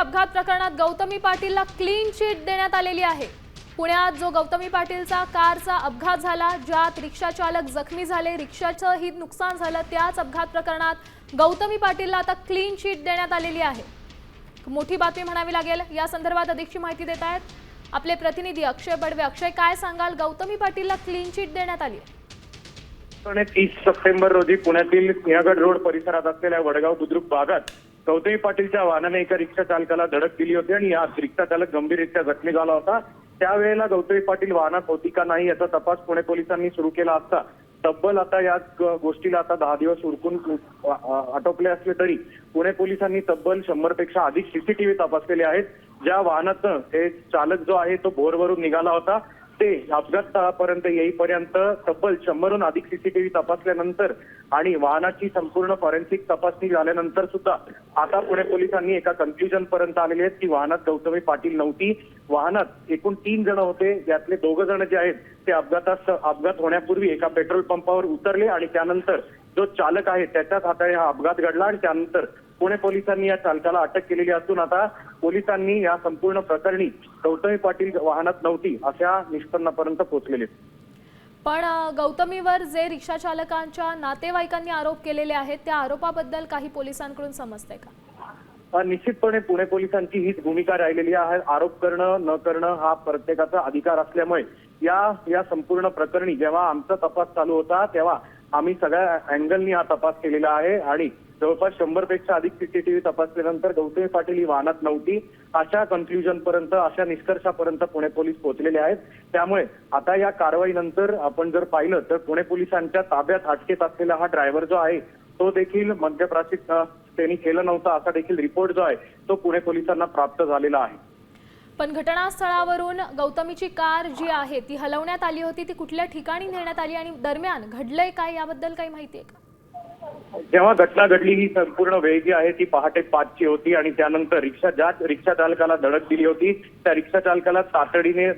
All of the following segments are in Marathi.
अपघात प्रकरणात गौतमी पाटीलला क्लीन चिट देण्यात आलेली आहे। पुण्यात जो गौतमी पाटीलचा कारचा अपघात झाला, ज्यात रिक्षा चालक जखमी झाले, रिक्षाचंही नुकसान झालं, त्याच अपघात प्रकरणात गौतमी पाटीलला आता क्लीन चिट देण्यात आलेली आहे। मोठी बातमी म्हणावी लागेल। या संदर्भात अधिकची माहिती देत आहेत आपले प्रतिनिधी अक्षय बडवे। अक्षय, काय सांगाल? गौतमी पाटीलला क्लीन चिट देण्यात आली आहे। 30 सप्टेंबर रोजी पुण्यातील सिंहगड रोड परिसरात असलेल्या वडगाव बुद्रुक भागात गौतमी पाटीलच्या वाहनाने एका रिक्षा चालकाला धडक दिली होती आणि या रिक्षा चालक गंभीररित्या जखमी झाला होता। त्यावेळेला गौतमी पाटील वाहनात होती का नाही याचा तपास पुणे पोलिसांनी सुरू केला असता तब्बल आता या गोष्टीला आता 10 दिवस उरकून आटोपले असले तरी पुणे पोलिसांनी तब्बल 100 पेक्षा अधिक सीसीटीव्ही तपासलेले आहेत। ज्या वाहनातनं हे चालक जो आहे तो भोरवरून निघाला होता ते अपघात स्थळापर्यंत येईपर्यंत तब्बल 100हून अधिक सीसीटीव्ही तपासल्यानंतर आणि वाहनाची संपूर्ण फॉरेन्सिक तपासणी झाल्यानंतर सुद्धा आता पुणे पोलिसांनी एका कन्क्ल्युजन पर्यंत आलेले आहेत की वाहनात गौतमी पाटील नव्हती। वाहनात एकूण 3 जण होते, यातले 2 जण जे आहेत ते अपघात होण्यापूर्वी एका पेट्रोल पंपावर उतरले आणि त्यानंतर जो चालक आहे त्याच्याच हाताने हा अपघात घडला आणि त्यानंतर पुणे पोलिसांनी या चालकाला अटक केलेली असून आता पोलिसांनी या संपूर्ण प्रकरणी गौतमी पाटील वाहनात नव्हती अशा निष्पन्नापर्यंत पोहोचलेले। पण गौतमीवर जे रिक्षा चालकांच्या नातेवाईकांनी आरोप केलेले आहेत त्या आरोपाबद्दल काही पोलिसांकडून समजतंय का? निश्चितपणे पुणे पोलिसांची हीच भूमिका राहिलेली आहे। आरोप करणं न करणं हा प्रत्येकाचा अधिकार असल्यामुळे या संपूर्ण प्रकरणी जेव्हा आमचा तपास चालू होता तेव्हा आम्ही सगळ्या अँगलनी हा तपास केलेला आहे आणि जवळपास 100 पेक्षा अधिक सीसीटीव्ही तपासल्यानंतर गौतमी पाटील ही वाहनात नव्हती अशा कन्क्ल्युजन पर्यंत, अशा निष्कर्षापर्यंत पुणे पोलीस पोहोचलेले आहेत। त्यामुळे आता या कारवाईनंतर आपण जर पाहिलं तर पुणे पोलिसांच्या ताब्यात अटकेत असलेला हा ड्रायव्हर जो आहे तो देखील मद्यप्राशित त्यांनी केलं नव्हतं असा देखील रिपोर्ट जो आहे तो पुणे पोलिसांना प्राप्त झालेला आहे। पण घटनास्थळावरून गौतमीची कार जी आहे ती हलवण्यात आली होती, ती कुठल्या ठिकाणी नेण्यात आली आणि दरम्यान घडलंय काय याबद्दल काही माहिती आहे का? जेव्हा घटना घडली ही संपूर्ण वेळ जी आहे ती पहाटे 5ची होती आणि त्यानंतर रिक्षा चालकाला धडक दिली होती त्या रिक्षा चालकाला तातडीने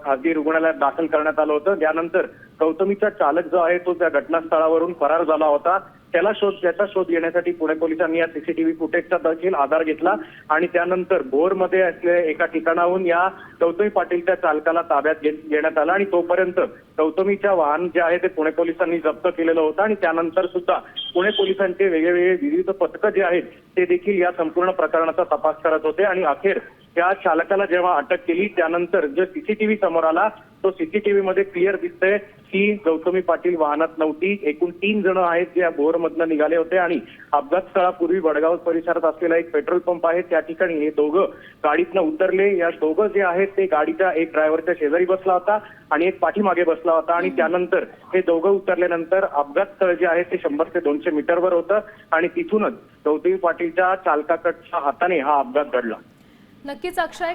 खासगी रुग्णालयात दाखल करण्यात आलं होतं। त्यानंतर गौतमीचा चालक जो आहे तो त्या घटनास्थळावरून फरार झाला होता। त्याचा शोध घेण्यासाठी पुणे पोलिसांनी या सीसीटीव्ही फुटेजचा देखील आधार घेतला आणि त्यानंतर भोरमध्ये असलेल्या एका ठिकाणाहून या गौतमी पाटीलच्या चालकाला ताब्यात घेण्यात आला आणि तोपर्यंत गौतमीच्या वाहन जे आहे ते पुणे पोलिसांनी जप्त केलेलं होतं आणि त्यानंतर सुद्धा पुणे पोलिसांचे वेगवेगळे विविध पथकं जे आहेत ते देखील या संपूर्ण प्रकरणाचा तपास करत होते आणि अखेर त्या चालकाला जेव्हा अटक केली त्यानंतर जो सीसीटीव्ही समोर आला तो सीसीटीव्ही मध्ये क्लिअर दिसतंय की गौतमी पाटील वाहनात नव्हती। एकूण 3 जण आहेत जे या भोरमधनं निघाले होते आणि अपघात स्थळापूर्वी वडगाव परिसरात असलेला एक पेट्रोल पंप आहे त्या ठिकाणी हे दोघं गाडीतनं उतरले। या दोघं जे आहेत ते गाडीच्या एक ड्रायव्हरच्या शेजारी बसला होता आणि एक पाठीमागे बसला होता आणि त्यानंतर हे दोघं उतरल्यानंतर अपघात स्थळ जे आहे ते 100 ते 200 मीटरवर होतं आणि तिथूनच गौतमी पाटीलच्या चालकाकडच्या हाताने हा अपघात घडला। नक्कीच अक्षय।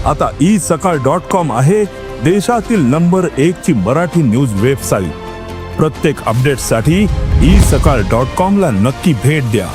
आता isakal.com आहे देशातील नंबर 1 ची मराठी न्यूज वेबसाईट। प्रत्येक अपडेटसाठी isakal.com ला नक्की भेट द्या।